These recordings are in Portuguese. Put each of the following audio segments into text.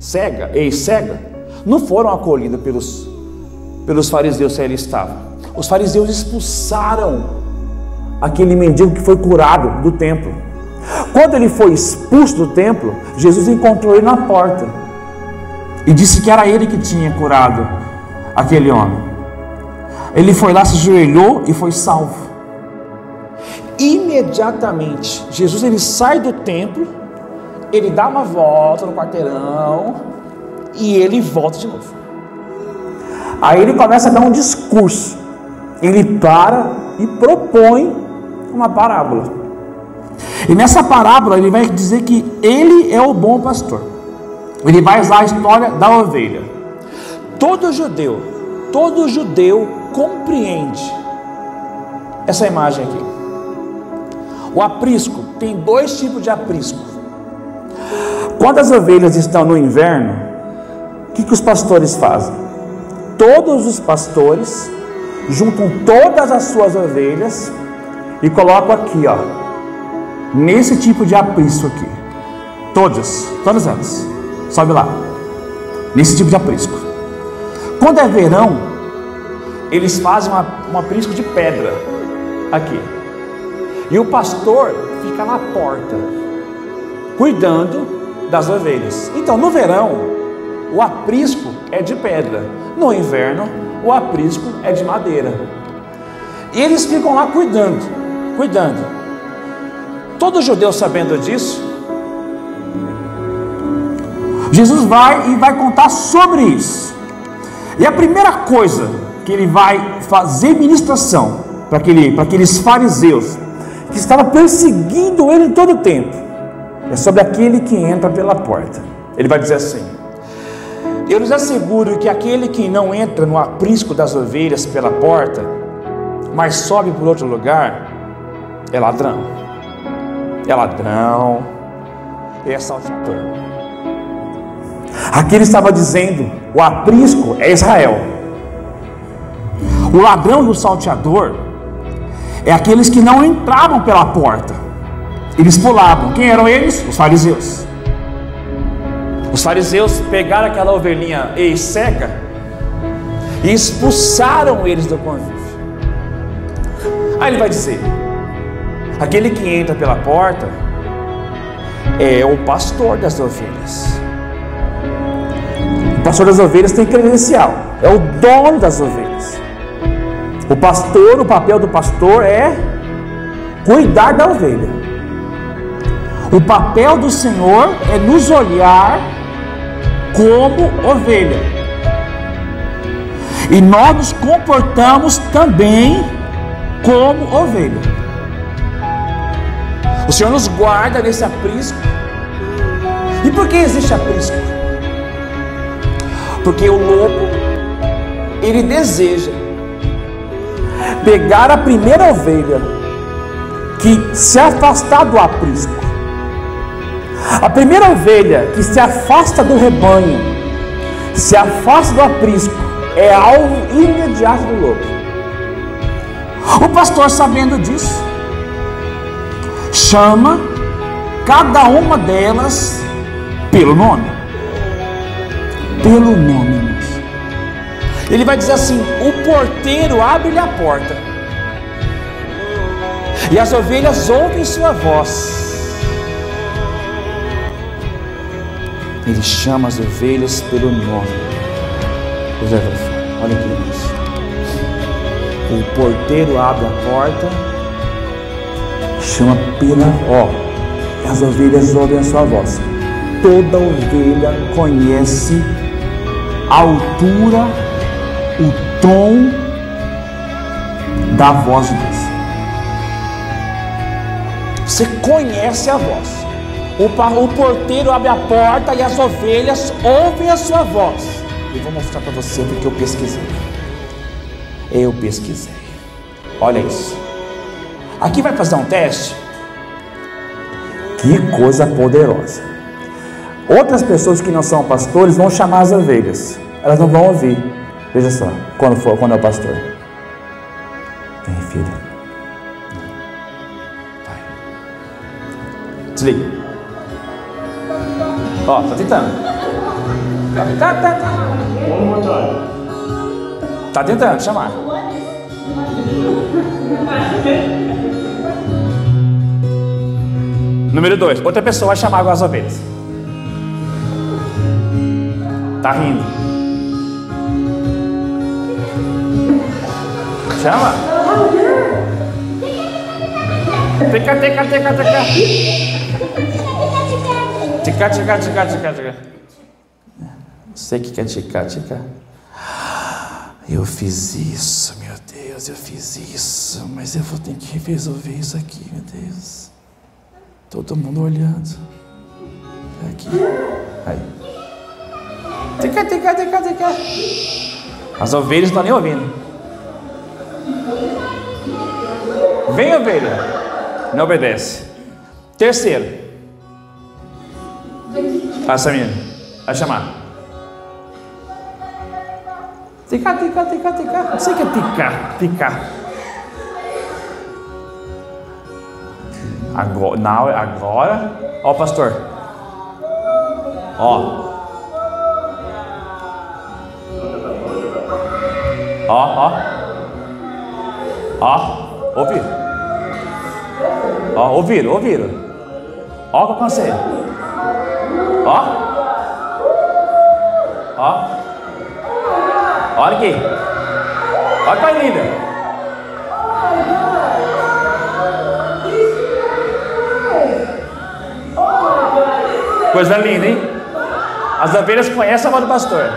cega, ex-cega, não foram acolhidas pelos fariseus que ali estavam. Os fariseus expulsaram aquele mendigo que foi curado do templo. Quando ele foi expulso do templo, Jesus encontrou ele na porta e disse que era ele que tinha curado aquele homem. Ele foi lá, se ajoelhou e foi salvo. Imediatamente, Jesus ele sai do templo, ele dá uma volta no quarteirão e ele volta de novo. Aí ele começa a dar um discurso. Ele para e propõe uma parábola. E nessa parábola ele vai dizer que ele é o bom pastor. Ele vai usar a história da ovelha. Todo judeu compreende essa imagem aqui. O aprisco, tem dois tipos de aprisco. Quando as ovelhas estão no inverno, o que os pastores fazem? Todos os pastores juntam todas as suas ovelhas e colocam aqui, ó, nesse tipo de aprisco aqui. Todas elas. Sobe lá. Nesse tipo de aprisco. Quando é verão, eles fazem um aprisco de pedra aqui. E o pastor fica na porta, cuidando das ovelhas. Então, no verão, o aprisco é de pedra. No inverno, o aprisco é de madeira. E eles ficam lá cuidando. Todo judeu sabendo disso, Jesus vai contar sobre isso. E a primeira coisa que ele vai fazer ministração para aqueles fariseus que estavam perseguindo ele em todo o tempo, é sobre aquele que entra pela porta. Ele vai dizer assim: eu lhes asseguro que aquele que não entra no aprisco das ovelhas pela porta, mas sobe por outro lugar, é ladrão. É salteador. Aqui ele estava dizendo: o aprisco é Israel. O ladrão e o salteador é aqueles que não entravam pela porta, eles pulavam. Quem eram eles? Os fariseus. Os fariseus pegaram aquela ovelhinha ex-cega e expulsaram eles do convívio. Aí ele vai dizer: aquele que entra pela porta é o pastor das ovelhas. O pastor das ovelhas tem credencial, é o dono das ovelhas. O pastor, o papel do pastor é cuidar da ovelha. O papel do Senhor é nos olhar como ovelha. E nós nos comportamos também como ovelha. O Senhor nos guarda nesse aprisco. E por que existe aprisco? Porque o lobo, ele deseja pegar a primeira ovelha que se afastar do aprisco. A primeira ovelha que se afasta do rebanho, se afasta do aprisco, é alvo imediato do lobo. O pastor, sabendo disso, chama cada uma delas pelo nome. Pelo nome, irmãos. Ele vai dizer assim: o porteiro abre-lhe a porta, e as ovelhas ouvem sua voz. Ele chama as ovelhas pelo nome. Olha aqui, irmãos. O porteiro abre a porta, chama pela as ovelhas ouvem a sua voz. Toda ovelha conhece a altura, o tom da voz de Deus. Você conhece a voz. O porteiro abre a porta e as ovelhas ouvem a sua voz. Eu vou mostrar para você porque eu pesquisei. Olha isso. Aqui vai fazer um teste. Que coisa poderosa. Outras pessoas que não são pastores vão chamar as ovelhas. Elas não vão ouvir. Veja só, quando é o pastor. Tem filho. Vai. Desliga. Ó, tá tentando. Tá tentando chamar. Número 2. Outra pessoa vai chamar as ovelhas. Tá rindo. Chama. Tica. Tica. Você que quer ticar. Eu fiz isso, meu Deus, eu fiz isso, mas eu vou ter que resolver isso aqui, meu Deus. Todo mundo olhando. Aqui. Aí. Tica. As ovelhas não estão nem ouvindo. Vem, ovelha. Não obedece. Terceiro. Passa, menina. Vai chamar. Tica. Não sei o que é ticar. Agora. Ó, pastor. Ó. Ouviram. Ó o que eu conselho. Olha aqui. Olha que coisa linda. Coisa linda, hein? As ovelhas conhecem a voz do pastor.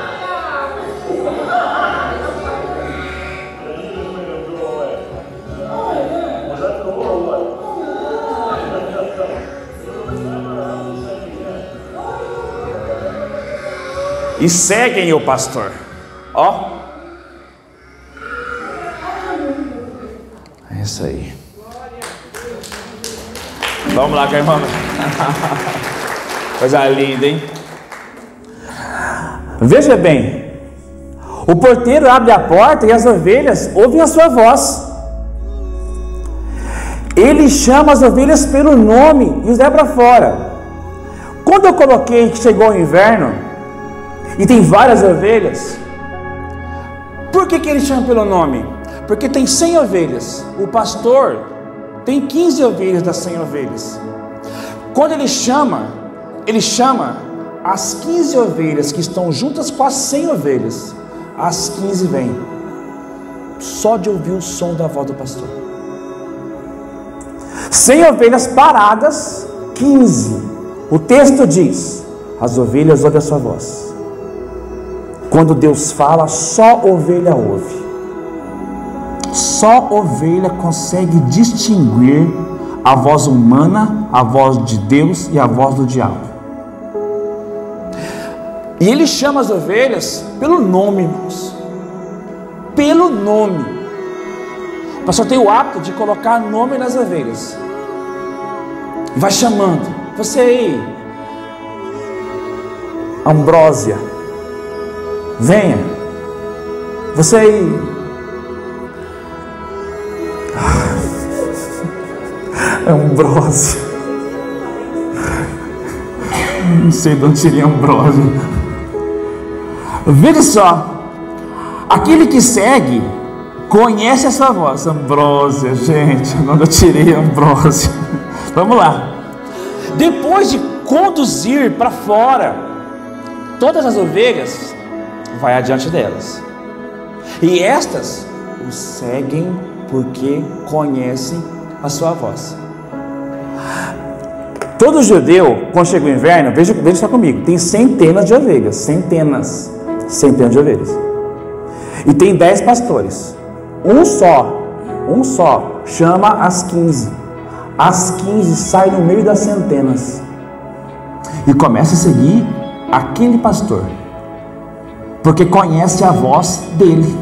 E seguem o pastor. Ó. É isso aí. Vamos lá, irmão. Coisa linda, hein? Veja bem. O porteiro abre a porta e as ovelhas ouvem a sua voz. Ele chama as ovelhas pelo nome e os leva para fora. Quando eu coloquei que chegou o inverno e tem várias ovelhas, por que ele chama pelo nome? Porque tem 100 ovelhas. O pastor tem 15 ovelhas das 100 ovelhas. Quando ele chama as 15 ovelhas que estão juntas com as 100 ovelhas. As 15 vêm. Só de ouvir o som da voz do pastor. 100 ovelhas paradas, 15. O texto diz: as ovelhas ouvem a sua voz. Quando Deus fala, só ovelha ouve. Só ovelha consegue distinguir a voz humana, a voz de Deus e a voz do diabo. E ele chama as ovelhas pelo nome, irmãos. Pelo nome. O pastor tem o hábito de colocar nome nas ovelhas. E vai chamando. Você aí, Ambrósia, venha. Você aí, Ambrósia. Não sei de onde tirei Ambrósia. Veja só. Aquele que segue conhece a sua voz. Ambrósia, gente. Onde eu tirei Ambrósia? Vamos lá. Depois de conduzir para fora todas as ovelhas, vai adiante delas. E estas o seguem porque conhecem a sua voz. Todo judeu, quando chega o inverno, veja só comigo, tem centenas de ovelhas, centenas de ovelhas. E tem 10 pastores. Um só chama as 15. As 15 saem no meio das centenas e começa a seguir aquele pastor, porque conhece a voz dele.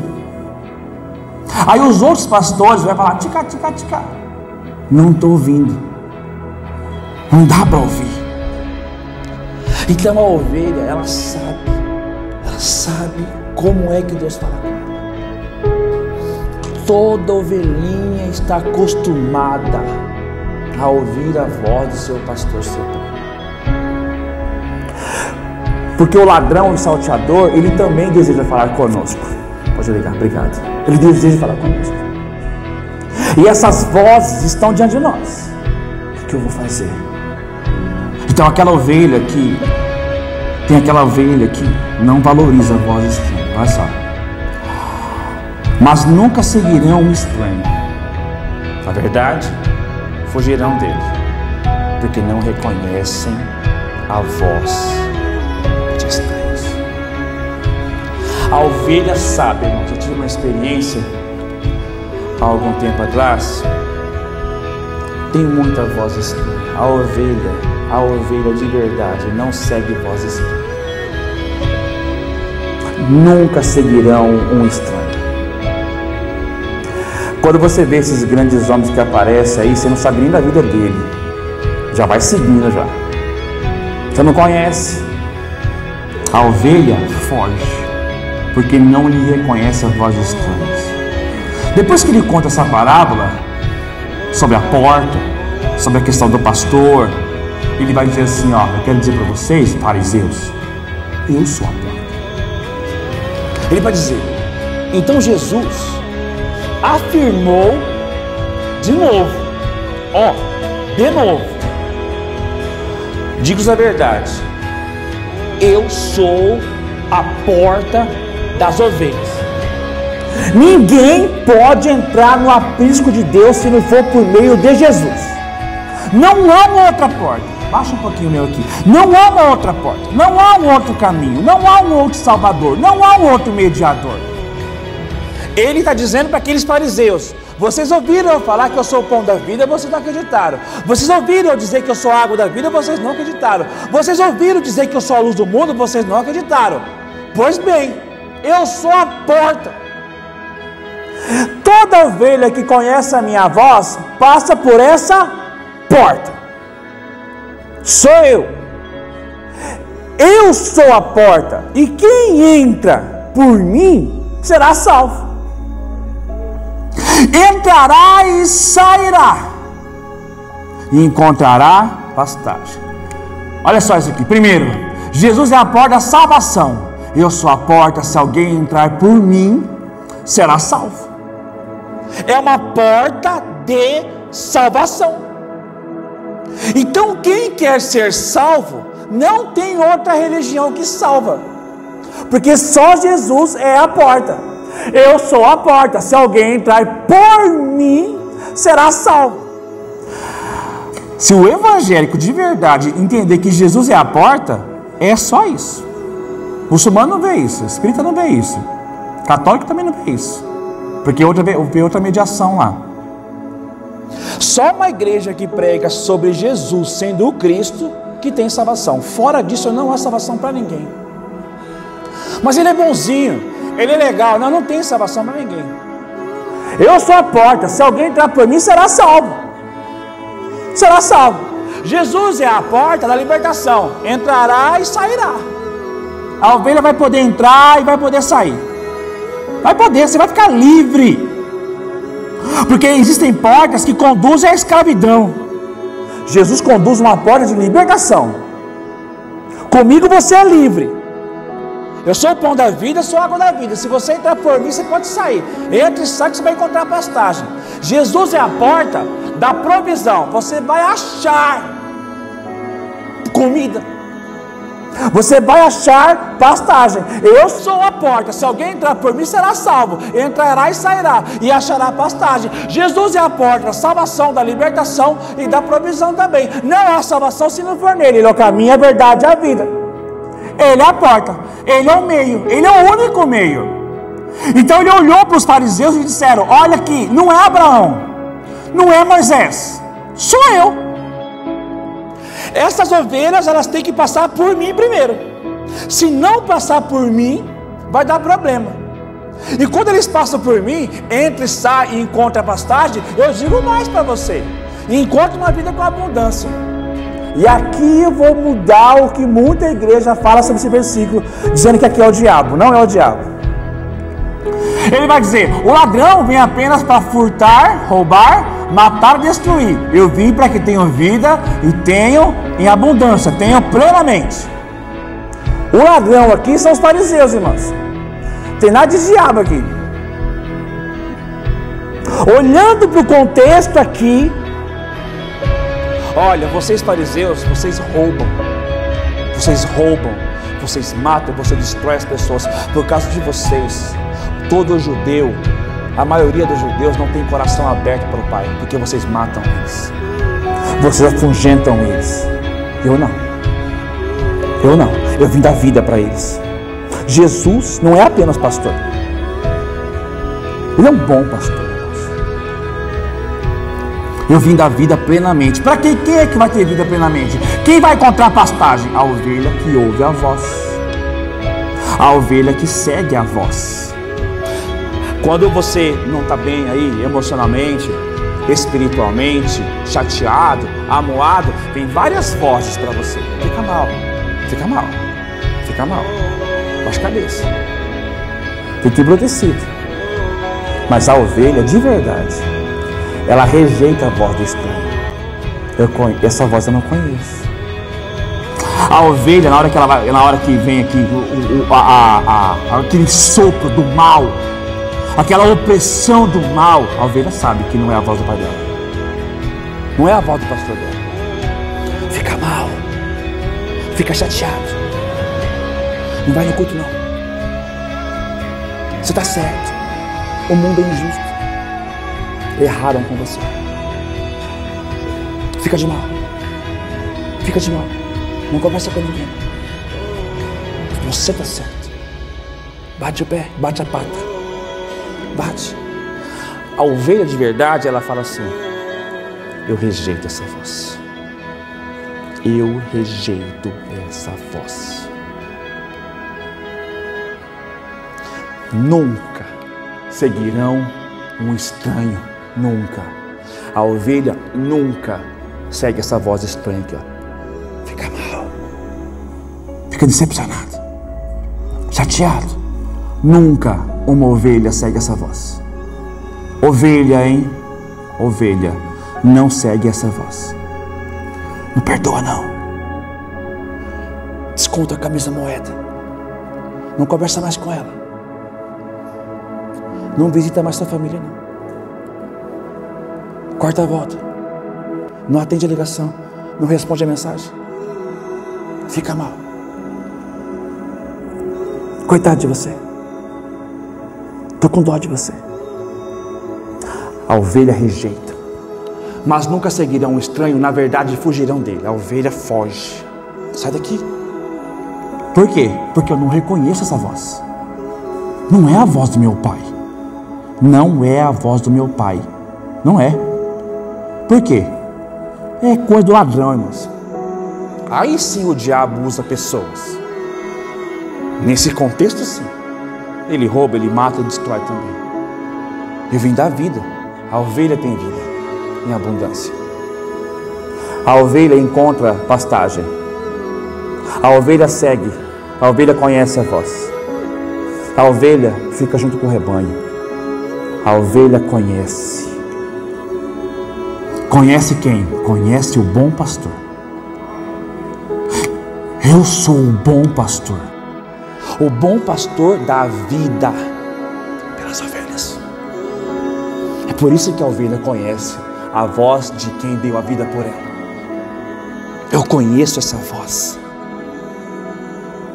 Aí os outros pastores vão falar: tica. Não estou ouvindo. Não dá para ouvir. Então a ovelha, ela sabe como é que Deus fala com ela. Toda ovelhinha está acostumada a ouvir a voz do seu pastor, seu pai. Porque o ladrão e salteador, ele também deseja falar conosco. Pode ligar, obrigado. Ele deseja falar conosco. E essas vozes estão diante de nós. O que eu vou fazer? Então aquela ovelha que não valoriza a voz estranha. Olha só. Mas nunca seguirão um estranho. Na verdade, fugirão dele, porque não reconhecem a voz de estranhos. A ovelha sabe, irmãos, eu tive uma experiência há algum tempo atrás. Tem muita voz estranha. A ovelha de verdade não segue voz estranha. Nunca seguirão um estranho. Quando você vê esses grandes homens que aparecem aí, você não sabe nem da vida dele, já vai seguindo já. Você não conhece. A ovelha foge, porque não lhe reconhece as vozes estranhas. Depois que ele conta essa parábola sobre a porta, sobre a questão do pastor, ele vai dizer assim, ó, eu quero dizer para vocês, fariseus, eu sou a porta. Ele vai dizer, então Jesus afirmou de novo, digo-vos a verdade, eu sou a porta das ovelhas. Ninguém pode entrar no aprisco de Deus se não for por meio de Jesus. Não há uma outra porta. Baixa um pouquinho o meu aqui. Não há uma outra porta. Não há um outro caminho. Não há um outro salvador. Não há um outro mediador. Ele está dizendo para aqueles fariseus: vocês ouviram eu falar que eu sou o pão da vida, vocês não acreditaram. Vocês ouviram eu dizer que eu sou a água da vida, vocês não acreditaram. Vocês ouviram dizer que eu sou a luz do mundo, vocês não acreditaram. Pois bem, eu sou a porta. Toda ovelha que conhece a minha voz passa por essa porta. Sou eu. Eu sou a porta. E quem entra por mim será salvo. Entrará e sairá, e encontrará pastagem. Olha só isso aqui. Primeiro, Jesus é a porta da salvação. Eu sou a porta, se alguém entrar por mim, será salvo. É uma porta de salvação. Então quem quer ser salvo, não tem outra religião que salva, porque só Jesus é a porta. Eu sou a porta, se alguém entrar por mim, será salvo. Se o evangélico de verdade entender que Jesus é a porta, é só isso. O muçulmano não vê isso, o espírita não vê isso, o católico também não vê isso, porque vê outra mediação lá. Só uma igreja que prega sobre Jesus sendo o Cristo que tem salvação. Fora disso não há salvação para ninguém. Mas ele é bonzinho, ele é legal. Não tem salvação para ninguém. Eu sou a porta, se alguém entrar por mim será salvo. Será salvo. Jesus é a porta da libertação. Entrará e sairá. A ovelha vai poder entrar e vai poder sair. Vai poder, você vai ficar livre. Porque existem portas que conduzem à escravidão. Jesus conduz uma porta de libertação. Comigo você é livre. Eu sou o pão da vida, sou a água da vida. Se você entrar por mim, você pode sair. Entre e sai que você vai encontrar pastagem. Jesus é a porta da provisão. Você vai achar comida. Você vai achar pastagem. Eu sou a porta. Se alguém entrar por mim, será salvo. Entrará e sairá e achará pastagem. Jesus é a porta da salvação, da libertação e da provisão também. Não há salvação se não for nele. Ele é o caminho, a verdade e a vida. Ele é a porta. Ele é o meio. Ele é o único meio. Então ele olhou para os fariseus e disseram: olha aqui, não é Abraão, não é Moisés, sou eu. Essas ovelhas, elas têm que passar por mim primeiro. Se não passar por mim, vai dar problema. E quando eles passam por mim, entra, sai e encontra a pastagem, eu digo mais para você: encontre uma vida com abundância. E aqui eu vou mudar o que muita igreja fala sobre esse versículo, dizendo que aqui é o diabo. Não é o diabo. Ele vai dizer: o ladrão vem apenas para furtar, roubar, matar e destruir. Eu vim para que tenham vida e tenham em abundância, tenham plenamente. O ladrão aqui são os fariseus, irmãos. Tem nada de diabo aqui. Olhando para o contexto aqui, olha, vocês fariseus, vocês roubam, vocês matam, você destrói as pessoas. Por causa de vocês, todo judeu, a maioria dos judeus não tem coração aberto para o Pai, porque vocês matam eles, vocês afugentam eles. Eu não, eu vim dar vida para eles. Jesus não é apenas pastor, Ele é um bom pastor. Eu vim dar vida plenamente. Para quem é que vai ter vida plenamente? Quem vai encontrar pastagem? A ovelha que ouve a voz, a ovelha que segue a voz. Quando você não está bem aí emocionalmente, espiritualmente, chateado, amuado, tem várias vozes para você. Fica mal, baixa a cabeça, fica embrutecido. Mas a ovelha de verdade, ela rejeita a voz do estranho. Essa voz eu não conheço. A ovelha, na hora que vem aqui aquele sopro do mal, aquela opressão do mal, a ovelha sabe que não é a voz do pai dela, não é a voz do pastor dela. Fica mal, fica chateado, não vai no culto não. Você está certo, o mundo é injusto, erraram com você. Fica de mal, não conversa com ninguém. Você está certo. Bate o pé, bate a pata, bate. A ovelha de verdade, ela fala assim: eu rejeito essa voz, eu rejeito essa voz. Nunca seguirão um estranho, nunca. A ovelha nunca segue essa voz estranha aqui, ó. Fica mal, fica decepcionado, chateado. Nunca uma ovelha segue essa voz. Ovelha, hein? Ovelha não segue essa voz. Não perdoa não. Desconta a camisa moeda. Não conversa mais com ela. Não visita mais sua família não. Corta a volta. Não atende a ligação. Não responde a mensagem. Fica mal. Coitado de você. Estou com dó de você. A ovelha rejeita, mas nunca seguirão um estranho, na verdade fugirão dele. A ovelha foge. Sai daqui. Por quê? Porque eu não reconheço essa voz. Não é a voz do meu pai. Não é a voz do meu pai. Não é. Por quê? É coisa do ladrão, irmãos. Aí sim o diabo usa pessoas. Nesse contexto sim. Ele rouba, ele mata, ele destrói também. Eu vim dar vida. A ovelha tem vida em abundância. A ovelha encontra pastagem. A ovelha segue. A ovelha conhece a voz. A ovelha fica junto com o rebanho. A ovelha conhece. Conhece quem? Conhece o bom pastor. Eu sou o bom pastor. O bom pastor dá vida pelas ovelhas. É por isso que a ovelha conhece a voz de quem deu a vida por ela. Eu conheço essa voz.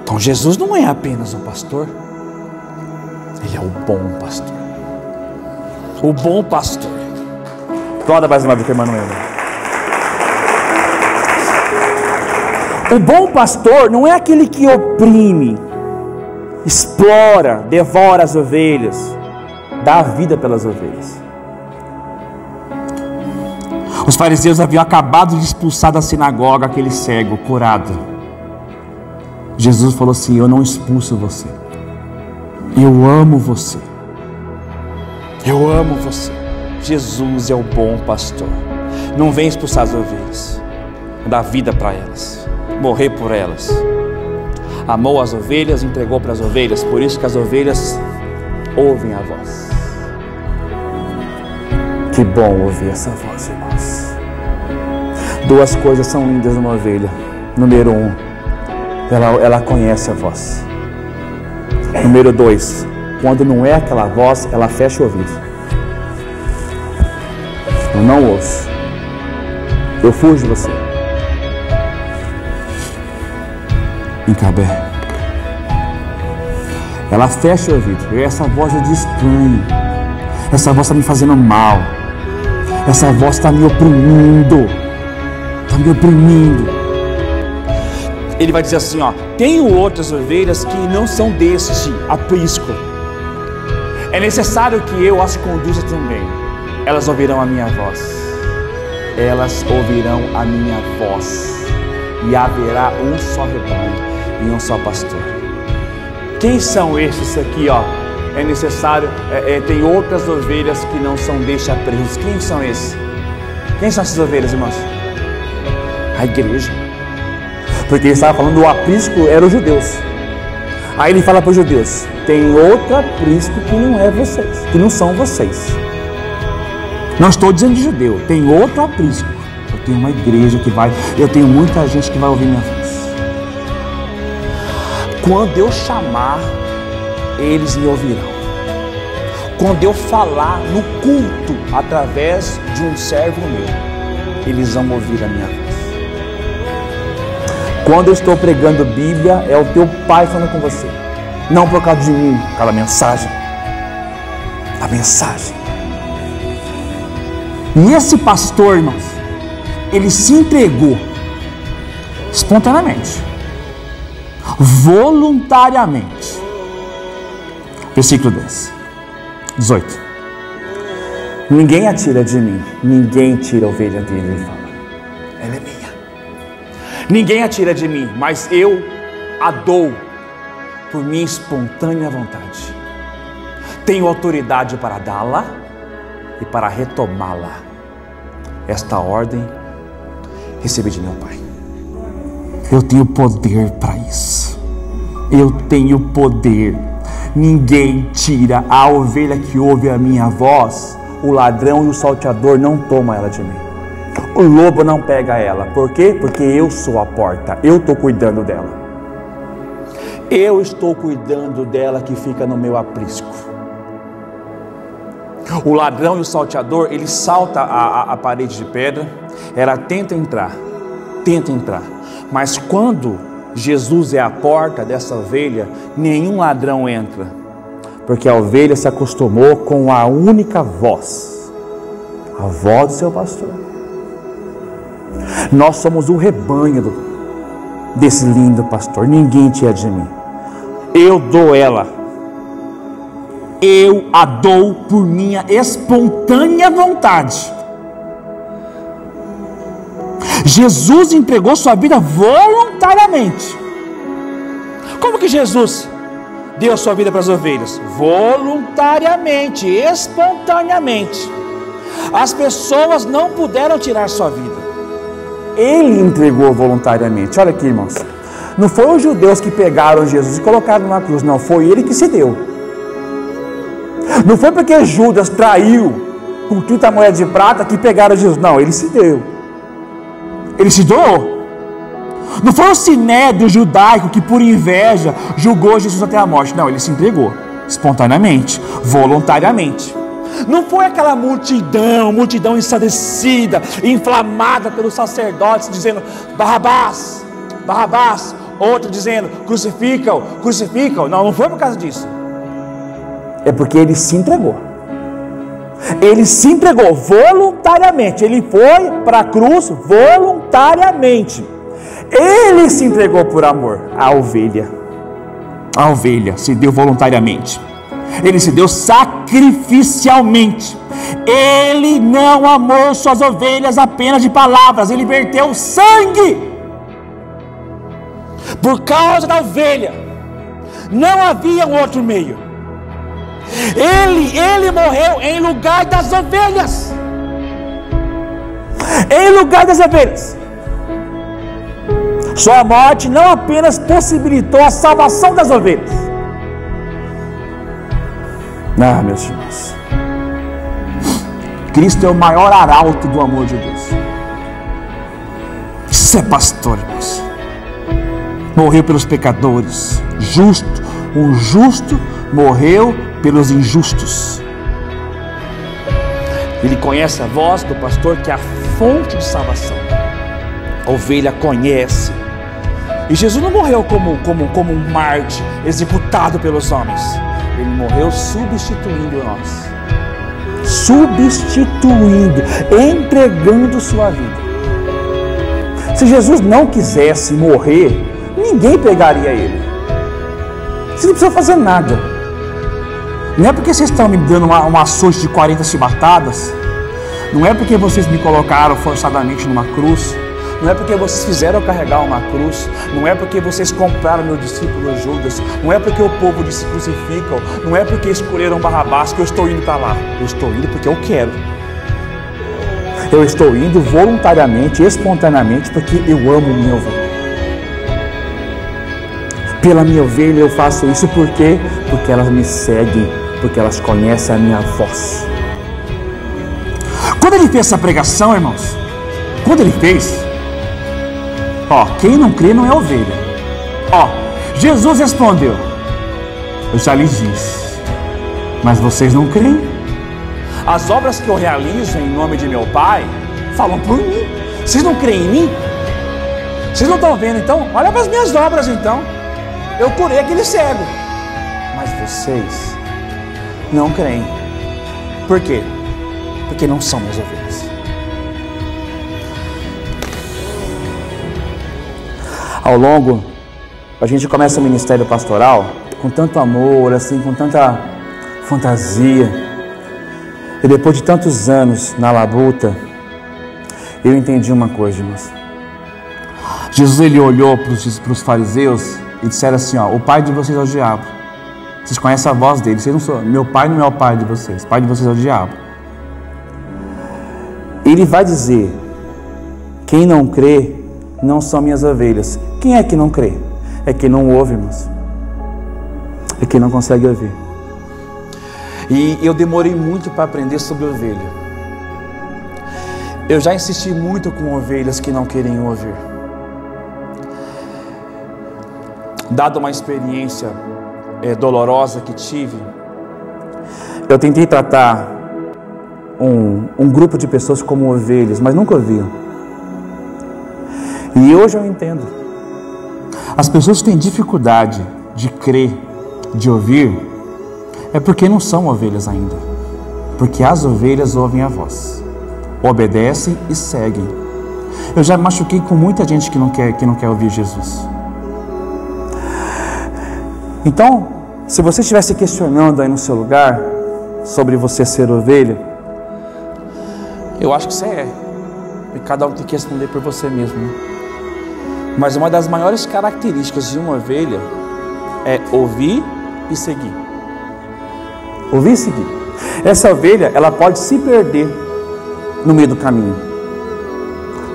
Então Jesus não é apenas um pastor. Ele é o bom pastor. O bom pastor. Toda mais uma vez que Emmanuel. O bom pastor não é aquele que oprime, explora, devora as ovelhas, dá a vida pelas ovelhas. Os fariseus haviam acabado de expulsar da sinagoga aquele cego curado. Jesus falou assim: eu não expulso você, eu amo você, eu amo você. Jesus é o bom pastor. Não vem expulsar as ovelhas, dar vida para elas, morrer por elas. Amou as ovelhas, entregou para as ovelhas. Por isso que as ovelhas ouvem a voz. Que bom ouvir essa voz, irmãos. Duas coisas são lindas numa ovelha. Número 1, ela conhece a voz. Número 2, quando não é aquela voz, ela fecha o ouvido. Eu não ouço. Eu fujo de você. Encabé. Ela fecha o ouvido. Essa voz é de estranho. Essa voz está me fazendo mal. Essa voz está me oprimindo. Está me oprimindo. Ele vai dizer assim, ó: tenho outras ovelhas que não são deste aprisco. É necessário que eu as conduza também. Elas ouvirão a minha voz. Elas ouvirão a minha voz. E haverá um só rebanho e um só pastor. Quem são esses aqui, ó? É necessário, tem outras ovelhas que não são deste aprisco. Quem são esses? Quem são essas ovelhas, irmãos? A igreja. Porque ele estava falando do aprisco, eram os judeus. Aí ele fala para os judeus: tem outro aprisco que não é vocês, que não são vocês. Não estou dizendo de judeu, tem outro aprisco. Eu tenho uma igreja que vai, eu tenho muita gente que vai ouvir minha voz. Quando eu chamar, eles me ouvirão. Quando eu falar no culto através de um servo meu, eles vão ouvir a minha voz. Quando eu estou pregando Bíblia, é o teu pai falando com você. Não por causa de mim, por causa da mensagem. A mensagem. E esse pastor, irmãos, ele se entregou espontaneamente, voluntariamente. Versículo 18. Ninguém a tira de mim, ninguém tira a ovelha dele, ele fala. Ela é minha. Ninguém a tira de mim, mas eu a dou por minha espontânea vontade. Tenho autoridade para dá-la e para retomá-la. Esta ordem recebi de meu Pai. Eu tenho poder para isso. Eu tenho poder. Ninguém tira a ovelha que ouve a minha voz. O ladrão e o salteador não tomam ela de mim. O lobo não pega ela. Por quê? Porque eu sou a porta. Eu estou cuidando dela. Eu estou cuidando dela que fica no meu aprisco. O ladrão e o salteador, ele salta a parede de pedra. Ela tenta entrar. Mas quando Jesus é a porta dessa ovelha, nenhum ladrão entra. Porque a ovelha se acostumou com a única voz. A voz do seu pastor. Nós somos o rebanho desse lindo pastor. Ninguém tira de mim. Eu dou ela. Eu a dou por minha espontânea vontade. Jesus entregou sua vida voluntariamente. Como que Jesus deu sua vida para as ovelhas? Voluntariamente, espontaneamente. As pessoas não puderam tirar sua vida. Ele entregou voluntariamente. Olha aqui, irmãos. Não foi os judeus que pegaram Jesus e colocaram na cruz. Não, foi ele que se deu. Não foi porque Judas traiu com 30 moedas de prata que pegaram Jesus. Não, ele se deu. Ele se doou. Não foi o sinédrio judaico que por inveja julgou Jesus até a morte. Não, ele se entregou espontaneamente, voluntariamente. Não foi aquela multidão ensandecida, inflamada pelos sacerdotes, dizendo: Barrabás, Barrabás. Outro dizendo: crucificam, crucificam. Não foi por causa disso. É porque ele se entregou. Ele se entregou voluntariamente. Ele foi para a cruz voluntariamente. Ele se entregou por amor. A ovelha se deu voluntariamente. Ele se deu sacrificialmente. Ele não amou suas ovelhas apenas de palavras. Ele verteu sangue. Por causa da ovelha, não havia um outro meio. Ele morreu em lugar das ovelhas. Em lugar das ovelhas. Sua morte não apenas possibilitou a salvação das ovelhas. Meus irmãos, Cristo é o maior arauto do amor de Deus. Isso é pastor, irmãos. morreu pelos pecadores. Justo, um justo morreu pelos injustos. Ele conhece a voz do pastor, que é a fonte de salvação. A ovelha conhece. E Jesus não morreu como um Marte executado pelos homens. Ele morreu substituindo nós. Substituindo, entregando sua vida. Se Jesus não quisesse morrer, ninguém pegaria ele. Você não precisa fazer nada. Não é porque vocês estão me dando uma açoite de 40 chibatadas. Não é porque vocês me colocaram forçadamente numa cruz. Não é porque vocês fizeram eu carregar uma cruz. Não é porque vocês compraram meu discípulo Judas. Não é porque o povo disse crucificam. Não é porque escolheram Barrabás que eu estou indo para lá. Eu estou indo porque eu quero. Eu estou indo voluntariamente, espontaneamente, porque eu amo minha ovelha. Pela minha ovelha eu faço isso por quê? Porque elas me seguem, porque elas conhecem a minha voz. Quando ele fez essa pregação, irmãos, quando ele fez, quem não crê não é ovelha. Jesus respondeu: eu já lhes disse, mas vocês não creem. As obras que eu realizo em nome de meu Pai falam por mim. Vocês não creem em mim? Vocês não estão vendo então? Olha para as minhas obras então. Eu curei aquele cego. Mas vocês não creem. Por quê? Porque não são minhas ovelhas. Ao longo, a gente começa o ministério pastoral com tanto amor, assim, com tanta fantasia. E depois de tantos anos na labuta, eu entendi uma coisa, irmãos. Jesus, ele olhou para os fariseus e disseram assim: o pai de vocês é o diabo. Vocês conhecem a voz dele. Vocês não são, meu pai não é o pai de vocês. O pai de vocês é o diabo. Ele vai dizer: quem não crê não são minhas ovelhas. Quem é que não crê? É quem não ouve, irmãos. É quem não consegue ouvir. E eu demorei muito para aprender sobre ovelha. Eu já insisti muito com ovelhas que não querem ouvir. Dada uma experiência dolorosa que tive, eu tentei tratar um grupo de pessoas como ovelhas, mas nunca ouviam. E hoje eu entendo. As pessoas que têm dificuldade de crer, de ouvir, é porque não são ovelhas ainda. Porque as ovelhas ouvem a voz, obedecem e seguem. Eu já me machuquei com muita gente que não quer ouvir Jesus. Então, se você estiver se questionando aí no seu lugar sobre você ser ovelha, eu acho que você é. E cada um tem que responder por você mesmo, né? Mas uma das maiores características de uma ovelha é ouvir e seguir. Ouvir e seguir. Essa ovelha, ela pode se perder no meio do caminho.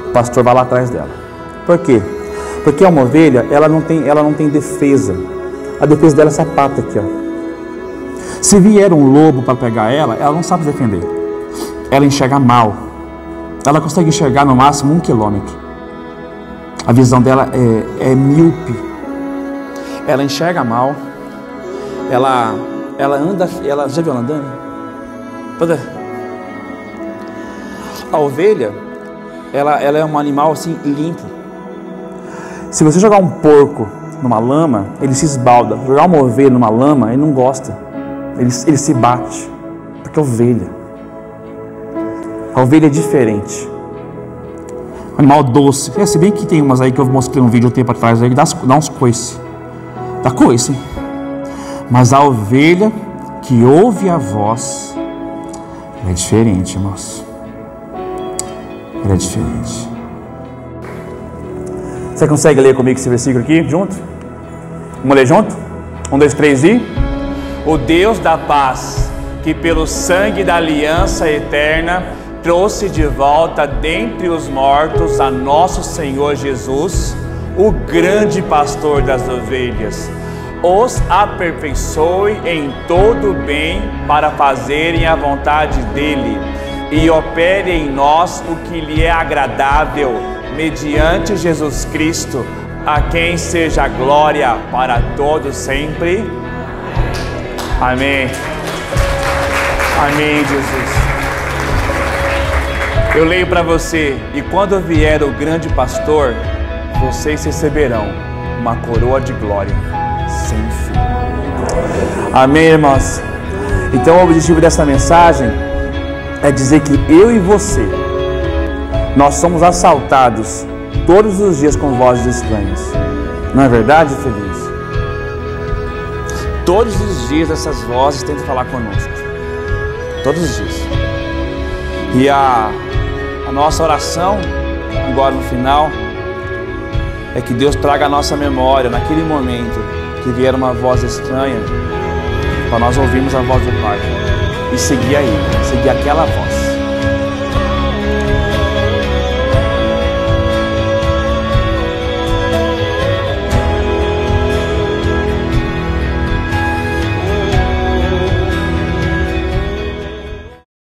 O pastor vai lá atrás dela. Por quê? Porque uma ovelha, ela não tem defesa. A defesa dela é essa pata aqui, Se vier um lobo para pegar ela não sabe se defender. Ela enxerga mal. Ela consegue enxergar no máximo 1 quilômetro. A visão dela é míope. Ela enxerga mal. Ela anda. Já viu ela andando? A ovelha, ela é um animal assim limpo. Se você jogar um porco numa lama, ele se esbalda. Jogar uma ovelha numa lama, ele não gosta. Ele se bate. Porque é ovelha. A ovelha é diferente. Animal doce. Se bem que tem umas aí que eu mostrei um vídeo um tempo atrás aí que dá uns coice. Dá coice, hein? Mas a ovelha que ouve a voz, ela é diferente, irmãos. Ela é diferente. Você consegue ler comigo esse versículo aqui, junto? Vamos ler junto? 1, 2, 3 e... O Deus da paz, que pelo sangue da aliança eterna trouxe de volta dentre os mortos a nosso Senhor Jesus, o grande pastor das ovelhas, os aperfeiçoe em todo o bem para fazerem a vontade dele e opere em nós o que lhe é agradável, mediante Jesus Cristo, a quem seja a glória para todos sempre. Amém. Amém, Jesus. Eu leio para você: e quando vier o grande pastor, vocês receberão uma coroa de glória sem fim. Amém, irmãos? Então o objetivo dessa mensagem é dizer que eu e você, nós somos assaltados todos os dias com vozes estranhas. Não é verdade, Feliz? Todos os dias essas vozes tentam falar conosco. Todos os dias. E a nossa oração, agora no final, é que Deus traga a nossa memória, naquele momento que vier uma voz estranha, para nós ouvirmos a voz do Pai e seguir aí, seguir aquela voz.